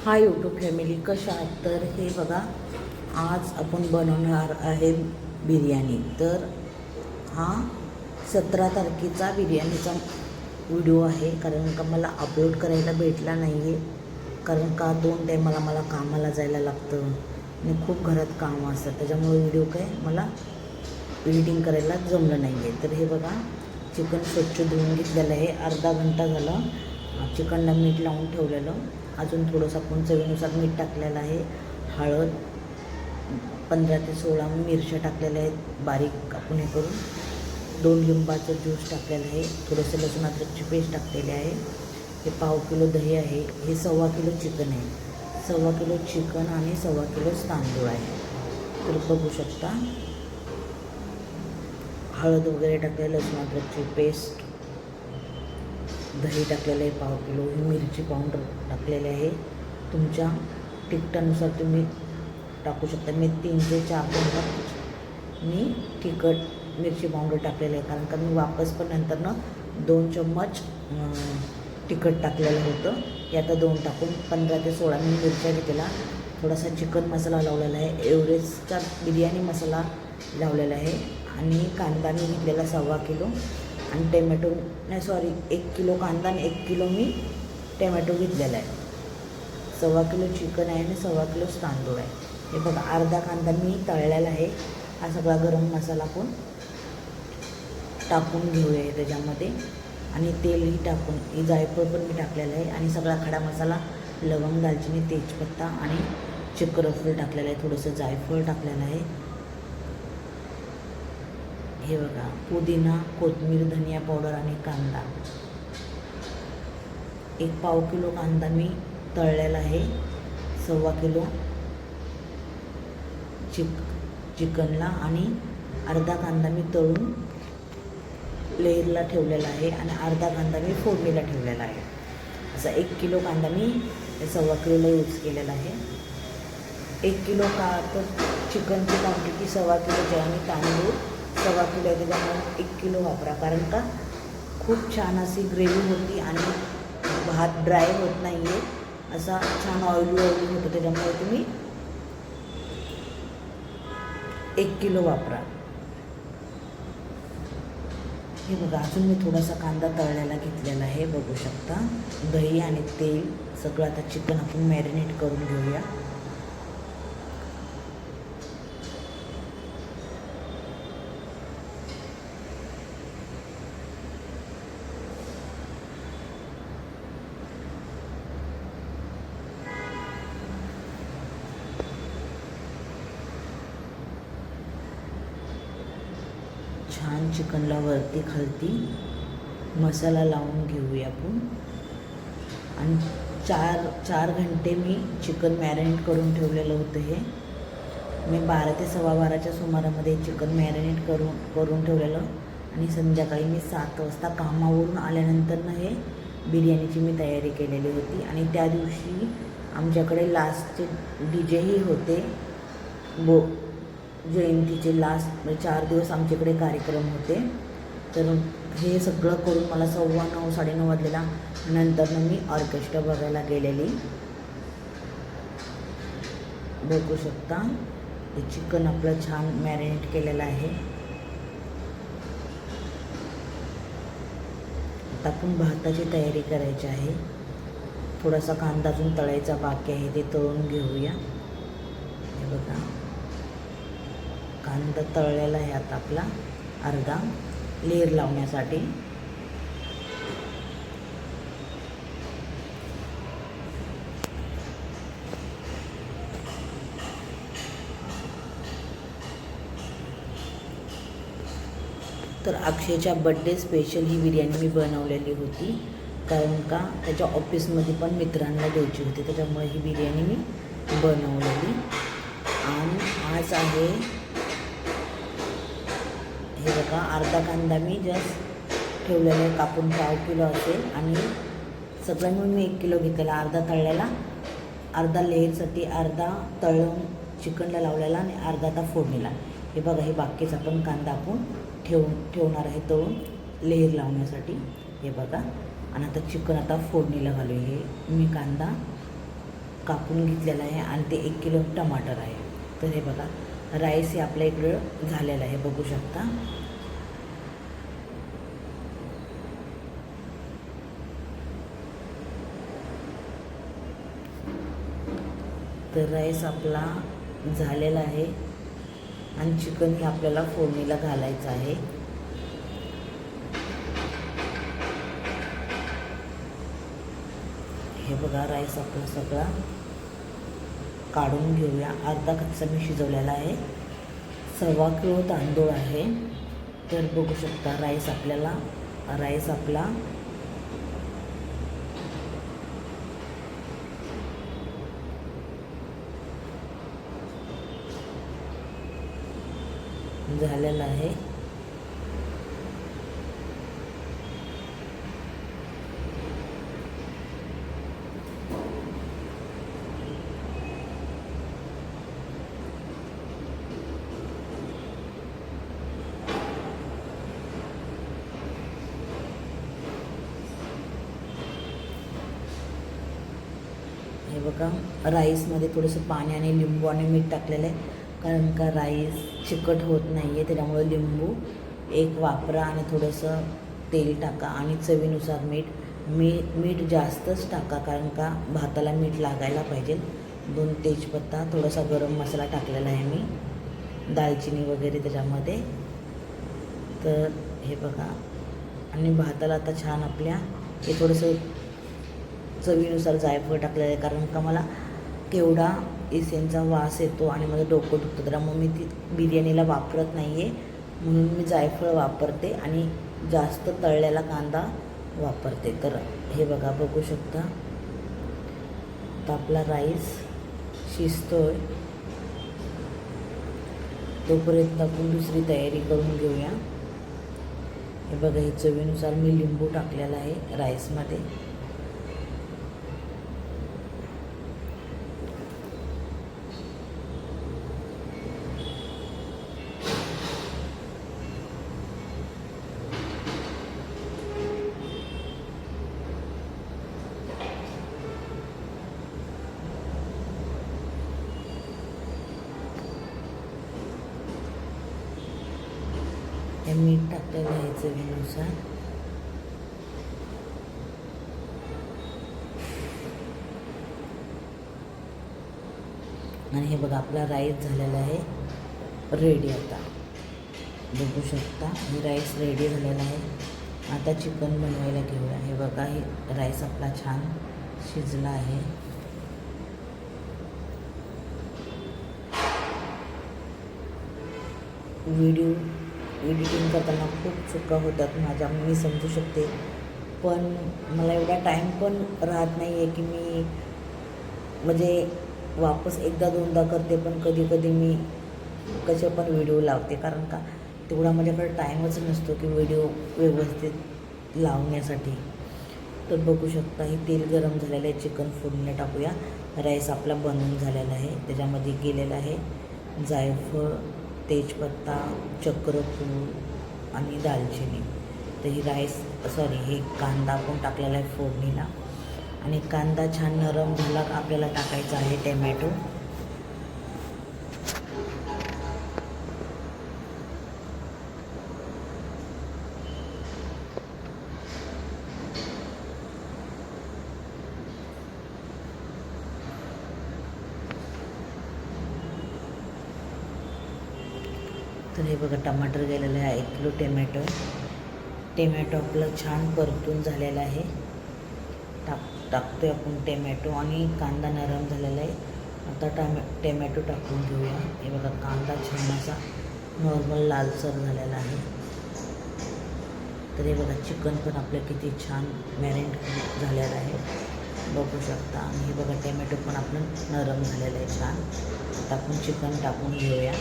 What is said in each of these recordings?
Hi YouTube family, कशा आहात? तर हे बघा, आज आपण बनवणार आहे बिर्याणी. तर हा 17 तारखेचा बिर्याणीचा व्हिडिओ आहे, कारण का मला अपलोड करायला भेटला नाही आहे. कारण का 2 टाईम मला कामाला जायला लागतं आणि खूप घरात कामं असतात, त्याच्यामुळे व्हिडिओ काय मला एडिटिंग करायला जमलं नाही आहे. तर हे बघा, चिकन स्वच्छ धुवून घेतलेलं आहे. अर्धा घंटा झाला चिकनला मीठ लावून ठेवलेलं. अजून थोडंसं आपण चवीनुसार मीठ टाकलेलं आहे. हळद 15 ते 16 मिरच्या टाकलेल्या आहेत बारीक आपण हे करून. 2 लिंबाचं ज्यूस टाकलेलं आहे. थोडंसं लसूण अद्रकची पेस्ट टाकलेली आहे. हे पाव किलो दही आहे. हे 1.25 किलो चिकन आहे. 1.25 किलो चिकन आणि 1.25 किलो तांदूळ आहे. तर बघू शकता, हळद वगैरे टाकलेलं, लसूण अद्रकची पेस्ट, दही टाकलेलं आहे पाव किलो, ही मिरची पावडर टाकलेले आहे. तुमच्या तिखटानुसार तुम्ही टाकू शकता. मी 3 ते 4 चमच मी तिखट मिरची पावडर टाकलेलं आहे, कारण का मी वापस पण नंतरनं 2 चम्मच तिखट टाकलेलं होतं. हे आता 2 टाकून 15 ते 16 मी मिरच्या घेतलेला. थोडासा चिकन मसाला लावलेला आहे. एव्हरेस्टचा बिर्याणी मसाला लावलेला आहे. आणि कांदा मी घेतलेला 1.25 किलो आणि टमॅटो 1 किलो कांदा आणि 1 किलो मी टमॅटो घेतलेला आहे. 1.25 किलो चिकन आहे आणि 1.25 किलो तांदूळ आहे. हे बघा, अर्धा कांदा मी तळलेला आहे. हा सगळा गरम मसाला पण टाकून घेऊया त्याच्यामध्ये, आणि तेलही टाकून, ही जायफळ पण मी टाकलेलं आहे. आणि सगळा खडा मसाला, लवंग, दालचिनी, तेजपत्ता आणि चक्रफूल टाकलेलं आहे. थोडंसं जायफळ टाकलेलं आहे. हे बघा, पुदिना, कोथिंबीर, धनिया पावडर आणि कांदा. 1 पाव किलो कांदा मी तळलेला आहे. 1.25 किलो चिकनला आणि अर्धा कांदा मी तळून लेअरला ठेवलेला आहे आणि अर्धा कांदा मी फोडणीला ठेवलेला आहे. असा 1 किलो कांदा मी 1.25 किलोला यूज केलेला आहे. 1 किलो का तर चिकनची क्वांटिटी 1.25 किलोची आहे आणि तांदूळ 1.25 किलो आहे, त्याच्यामुळे 1 किलो वापरा. कारण का खूप छान अशी ग्रेव्ही होती आणि भात ड्राय होत नाही आहे, असा छान ऑइली होतो. त्याच्यामुळे तुम्ही 1 किलो वापरा. हे बघा, अजून मी थोडासा कांदा तळलेला घेतलेला आहे, बघू शकता. दही आणि तेल सगळं. आता चिकन आपण मॅरिनेट करून घेऊया. छान चिकनला वरती खालती मसाला लावून घेऊया आपण. आणि 4 घंटे मी चिकन मॅरिनेट करून ठेवलेलं होतं. हे मी 12 ते 12:15च्या सुमारामध्ये चिकन मॅरिनेट करून ठेवलेलं. आणि संध्याकाळी मी 7 वाजता कामावरून आल्यानंतरनं हे बिर्याणीची मी तयारी केलेली होती. आणि त्या दिवशी आमच्याकडे लास्टचे DJ ही होते. जयंतीचे लास्ट 4 दिवस आमच्याकडे कार्यक्रम होते. तर हे सगळं करून मला 9:15 9:30 वाजलेला. नंतर मी ऑर्केस्ट्रा बघायला गेलेली. बघू शकता, हे चिकन आपलं छान मॅरिनेट केलेलं आहे. आता आपण भाताची तयारी करायची आहे. थोडासा कांदा अजून तळायचा बाकी आहे, ते तळून घेऊया. हे बघा, कांदा तळलेला आहे आता आपला अर्धा लेअर लावण्यासाठी. तर अक्षयच्या बड्डे स्पेशल ही बिर्याणी मी बनवलेली होती, कारण का त्याच्या ऑफिसमध्ये पण मित्रांना द्यायची होती, त्याच्यामुळे ही बिर्याणी मी बनवलेली. आणि आज आहे, हे बघा, अर्धा कांदा मी जस्ट ठेवलेला आहे कापून, पाव किलो असेल. आणि सगळं मिळून मी 1 किलो घेतलेला. अर्धा तळलेला, अर्धा लेअरसाठी, अर्धा तळून चिकनला लावलेला आणि अर्धा आता फोडणीला. हे बघा, हे बाकीचा पण कांदा आपण ठेवणार आहे तळून लेअर लावण्यासाठी. हे बघा, आणि आता चिकन आता फोडणीला घालू. हे मी कांदा कापून घेतलेला आहे आणि ते 1 किलो टमाटर आहे. तर हे बघा राईस हे आपल्या इकडं झालेलं आहे, बघू शकता. तर राईस आपला झालेला आहे आणि चिकन हे आपल्याला फोडणीला घालायचं आहे. हे बघा राईस आपला सगळा काढून घेऊया. अर्धा कच्चा मी शिजवलेला आहे, 1.25 किलो तांदूळ आहे. तर बघू शकता राईस आपला झालेला आहे. हे बघा राईसमध्ये थोडंसं पाणी आणि लिंबू आणि मीठ टाकलेलं आहे, कारण का राईस चिकट होत नाही आहे. त्याच्यामुळे लिंबू एक वापरा आणि थोडंसं तेल टाका आणि चवीनुसार मीठ जास्तच टाका, कारण का भाताला मीठ लागायला पाहिजे. 2 तेजपत्ता, थोडासा गरम मसाला टाकलेला आहे मी, दालचिनी वगैरे त्याच्यामध्ये. तर हे बघा आणि भाताला आता छान आपल्या हे थोडंसं चवीनुसार जायफळ टाकलेलं आहे, कारण का मला केवढा इसेनचा वास येतो आणि माझं डोकं दुखतं. त्यामुळे मी ती बिर्याणीला वापरत नाही आहे, म्हणून मी जायफळ वापरते आणि जास्त तळलेला कांदा वापरते. तर हे बघा बघू शकता आता आपला राईस शिजतोय, तोपर्यंत आपण दुसरी तयारी करून घेऊया. हे बघा हे चवीनुसार मी लिंबू टाकलेला आहे राईसमध्ये. हे मीठ टाकलेलं आहे चवीनुसार. आणि हे बघा आपला राईस झालेला आहे रेडी. आता बघू शकता हे राईस रेडी झालेला आहे. आता चिकन बनवायला घेऊया. हे बघा हे राईस आपला छान शिजला आहे. व्हिडिओ एडिटिंग करताना खूप चुका होतात माझ्या, मी समजू शकते, पण मला एवढा टाईम पण राहत नाही आहे की मी म्हणजे वापस एकदा दोनदा करते. पण कधी कधी मी कसे पण व्हिडिओ लावते, कारण का तेवढा माझ्याकडे टाईमच नसतो की व्हिडिओ व्यवस्थित लावण्यासाठी. तर बघू शकता हे तेल गरम झालेलं आहे, चिकन फोडणीला टाकूया. राईस आपला बनवून झालेला आहे, त्याच्यामध्ये गेलेला आहे जायफळ, तेजपत्ता, चक्रफूल आणि दालचिनी. तर ही हे कांदा पण टाकलेला आहे फोडणीला. आणि कांदा छान नरम झाला का आपल्याला टाकायचा आहे टोमॅटो. तर हे बघा टमाटर गेलेलं आहे, 1 किलो टोमॅटो आपलं छान परतून झालेला आहे. टाकतोय आपण टोमॅटो आणि कांदा नरम झालेला आहे. आता टोमॅटो टाकून घेऊया. हे बघा कांदा छान असा नॉर्मल लालसर झालेला आहे. तर हे बघा चिकन पण आपलं किती छान मॅरिनेट झालेलं आहे, बघू शकता. आणि हे बघा टोमॅटो पण आपलं नरम झालेलं आहे छान. आता आपण चिकन टाकून घेऊया.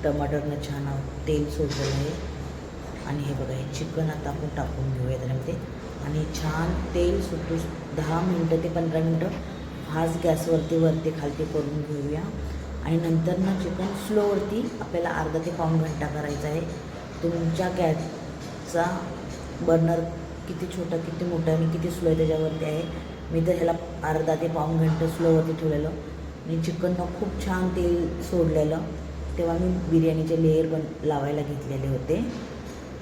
टमाटरनं छान तेल सोडलेलं आहे. आणि हे बघा हे चिकन आता आपण टाकून घेऊया त्यामध्ये. आणि छान तेल सुटू 10 मिनटं ते 15 मिनटं फास्ट गॅसवरती खालती करून घेऊया. आणि नंतर ना चिकन स्लोवरती आपल्याला अर्धा ते पाऊण घंटा करायचा आहे. तुमच्या गॅसचा बर्नर किती छोटा, किती मोठा आणि किती स्लो आहे त्याच्यावरती आहे. मी तर ह्याला अर्धा ते पाऊण घंटा स्लोवरती ठेवलेलं आणि चिकननं खूप छान तेल सोडलेलं. तेव्हा मी बिर्याणीचे लेयर लावायला घेतलेले होते.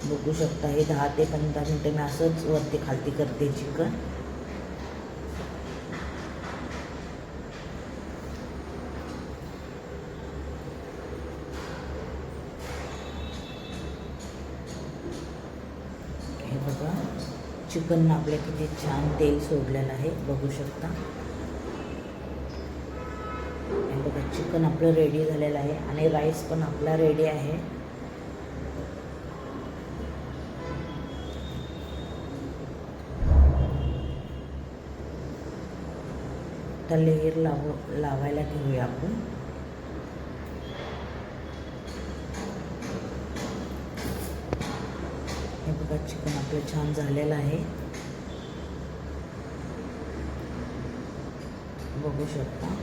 बघू शकता हे 10 ते 15 मिनटं मी असंच वरती खालती करते चिकन. हे बघा चिकननं आपल्या किती छान तेल सोडलेलं आहे, बघू शकता. हे बघा चिकन आपलं रेडी झालेलं आहे आणि राईस पण आपला रेडी आहे. तर लेयर लावायला घेऊया आपण. हे बघा चिकन आपलं छान झालेलं आहे, बघू शकता.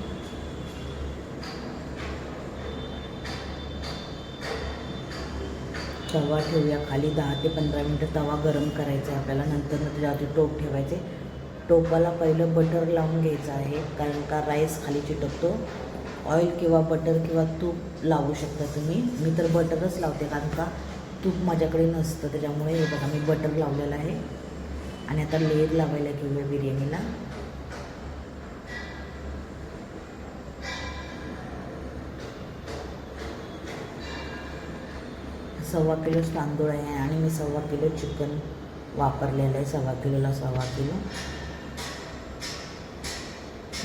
तवा ठेवूया खाली. 10 ते 15 मिनटं तवा गरम करायचा आहे आपल्याला. नंतर त्याच्यावरती टोप ठेवायचे. टोपाला पहिलं बटर लावून घ्यायचं आहे, कारण का राईस खाली चिटकतो. ऑइल किंवा बटर किंवा तूप लावू शकता तुम्ही. मी तर बटरच लावते, कारण का तूप माझ्याकडे नसतं. त्याच्यामुळे हे बघा मी बटर लावलेलं आहे. आणि आता लेयर लावायला घेऊया बिर्याणीला. सव्वा किलो तांदूळ आहे आणि मी 1.25 किलो चिकन वापरलेलं आहे. 1.25 किलोला 1.25 किलो.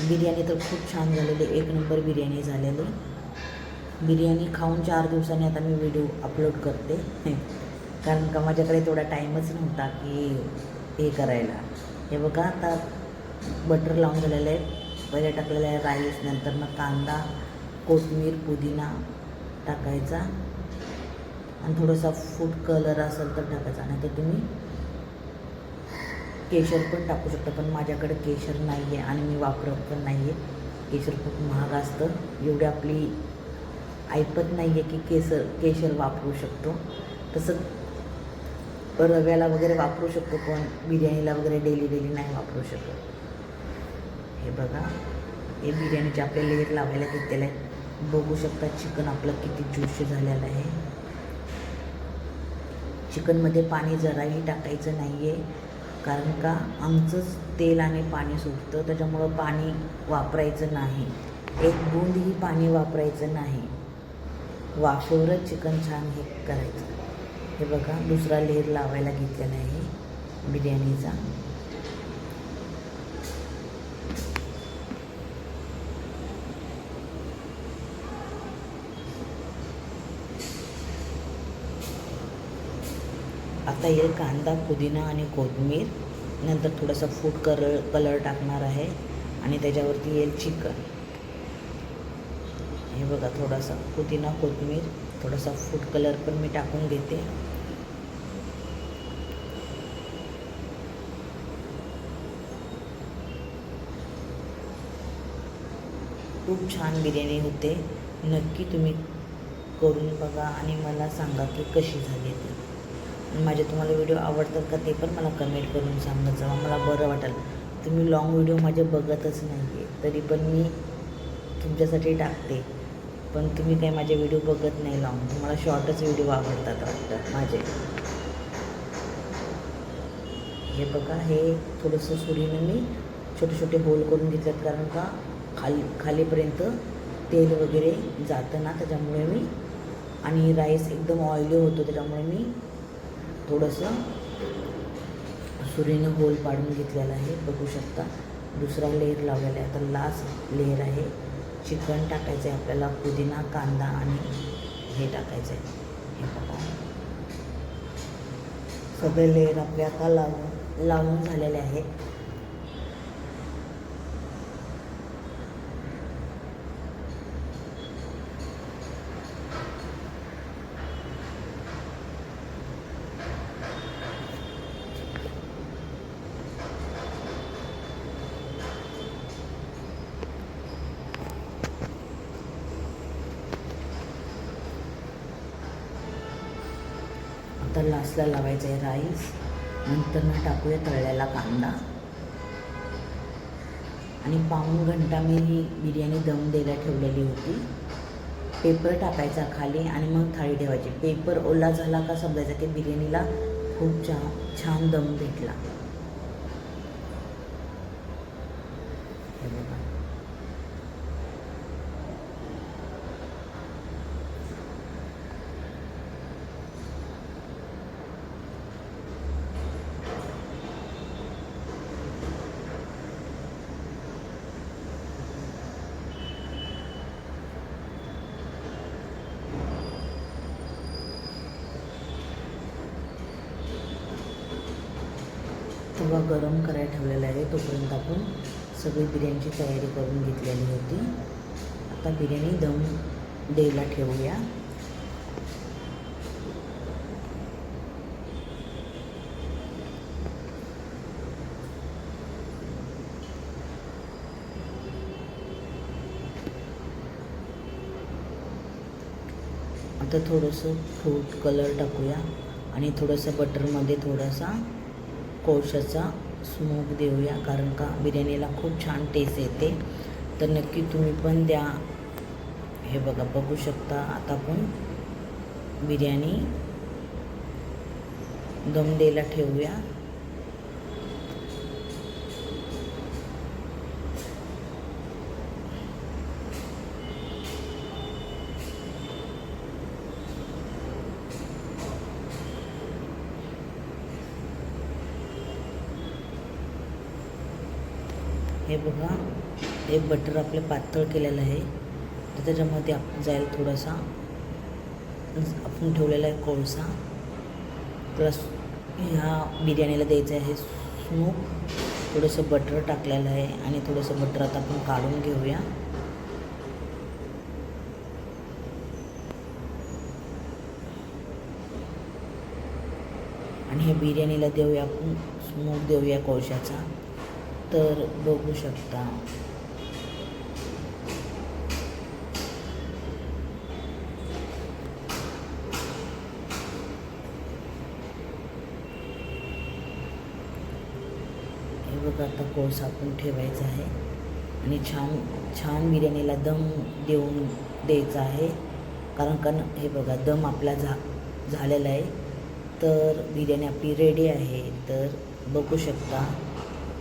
बिर्याणी तर खूप छान झालेली, 1 नंबर बिर्याणी झालेली. बिर्याणी खाऊन 4 दिवसांनी आता मी व्हिडिओ अपलोड करते, कारण का माझ्याकडे तेवढा टाईमच नव्हता की हे करायला. हे बघा आता बटर लावून झालेलं आहे. पहिले टाकलेलं आहे राईस, नंतर मग कांदा, कोथिंबीर, पुदिना टाकायचा आणि थोडासा फूड कलर असेल तर टाकायचा, नाही तर तुम्ही केशर पण टाकू शकता. पण माझ्याकडे केशर नाही आहे आणि मी वापरत पण नाही आहे. केशर खूप महाग असतं. एवढी आपली ऐपत नाही आहे की केशर वापरू शकतो. तसं रव्याला वगैरे वापरू शकतो, पण बिर्याणीला वगैरे डेली नाही वापरू शकत. हे बघा हे बिर्याणीचे आपले लेयर लावायला घेतलेलं आहे. बघू शकता चिकन आपलं किती ज्युशी झालेलं आहे. चिकनमध्ये पाणी जराही टाकायचं नाही आहे, कारण का आमचंच तेल आणि पाणी सुटतं. त्याच्यामुळं पाणी वापरायचं नाही. एक बूंदही पाणी वापरायचं नाही. वाफेवरच चिकन छान हे करायचं. हे बघा दुसरा लेयर लावायला घेतलेला आहे बिर्याणीचा. आता येईल कांदा, पुदिना आणि कोथिंबीर. नंतर थोडासा फूड कलर टाकणार आहे आणि त्याच्यावरती येईल चिकन. हे बघा थोडासा पुदिना, कोथिंबीर, थोडासा फूड कलर पण मी टाकून घेते. खूप छान बिर्याणी होते. नक्की तुम्ही करून बघा आणि मला सांगा की कशी झाली ती. माझे तुम्हाला व्हिडिओ आवडतात का ते पण मला कमेंट करून सांगत जावा, मला बरं वाटेल. तुम्ही लॉंग व्हिडिओ माझे बघतच नाही आहे, तरी पण मी तुमच्यासाठी टाकते. पण तुम्ही काय माझे व्हिडिओ बघत नाही लॉंग, तुम्हाला शॉर्टच व्हिडिओ आवडतात वाटतं माझे. हे बघा हे थोडंसं सुरीनं मी छोटे छोटे होल करून घेतलेत, कारण का खालीपर्यंत तेल वगैरे जातं ना, त्याच्यामुळे मी. आणि राईस एकदम ऑइली होतो, त्याच्यामुळे मी थोडंसं सुरीनं होल पाडून घेतलेला आहे. बघू शकता दुसरा लेयर लावलेला आहे. आता लास्ट लेयर आहे. चिकन टाकायचं आहे आपल्याला, पुदिना, कांदा आणि हे टाकायचं आहे. हे बघा सगळे लेयर आपले आता लावून झालेले आहेत. आता लास्टला लावायचं आहे राईस, नंतर ना टाकूया तळलेला कांदा. आणि पाऊण घंटा मी ही बिर्याणी दम द्यायला ठेवलेली होती. पेपर टाकायचा खाली आणि मग थाळी ठेवायची. पेपर ओला झाला का समजायचं की बिर्याणीला खूप छान दम भेटला. हे बघा, तवा गरम करायला ठेवलेला आहे. तोपर्यंत आपण सगळी बिर्याणीची तयारी करून घेतलेली होती. आता बिर्याणी दम द्यायला ठेवूया. आता थोडंसं फ्रूट कलर टाकूया आणि थोडंसं बटरमध्ये थोडासा कोळशाचा स्मोक देऊया, कारण का बिर्याणीला खूप छान टेस्ट येते. तर नक्की तुम्ही पण द्या. हे बघा, बघू शकता. आता आपण बिर्याणी दम द्यायला ठेवूया. हे बघा, हे बटर आपलं पातळ केलेलं आहे. तर त्याच्यामध्ये जाईल थोडासा आपण ठेवलेला आहे कोळसा, प्लस ह्या बिर्याणीला द्यायचं आहे स्मोक. थोडंसं बटर टाकलेलं आहे आणि थोडंसं बटर आता आपण काढून घेऊया. आणि हे बिर्याणीला देऊया आपण स्मोक, देऊया कोळशाचा. तर बघू शकता, हे बघा. आता कोळसा आपण ठेवायचा आहे आणि छान बिर्याणीला दम देऊन द्यायचा आहे. कारण हे बघा, दम आपला झालेला आहे. तर बिर्याणी आपली रेडी आहे. तर बघू शकता,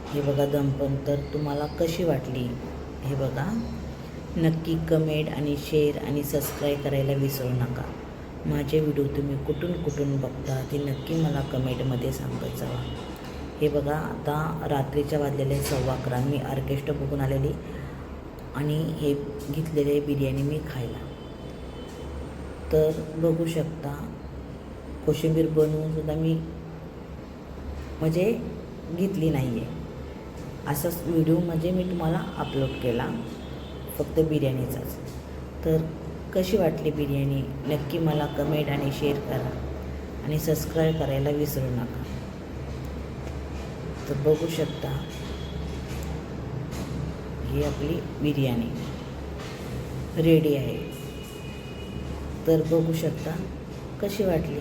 हे बघा दम पण. तर तुम्हाला कशी वाटली हे बघा. नक्की कमेंट आणि शेअर आणि सबस्क्राईब करायला विसरू नका. माझे व्हिडिओ तुम्ही कुठून बघता ते नक्की मला कमेंटमध्ये सांगत जावा. हे बघा, आता रात्रीच्या वाजलेले 11:15. मी ऑर्केस्ट्रा बघून आलेली आणि हे घेतलेले बिर्याणी मी खायला. तर बघू शकता, कोशिंबीर बनवून सुद्धा मी म्हणजे घेतली नाही आहे. असाच व्हिडिओ म्हणजे मी तुम्हाला अपलोड केला, फक्त बिर्याणीचाच. तर कशी वाटली बिर्याणी नक्की मला कमेंट आणि शेअर करा आणि सबस्क्राईब करायला विसरू नका. तर बघू शकता, ही आपली बिर्याणी रेडी आहे. तर बघू शकता कशी वाटली.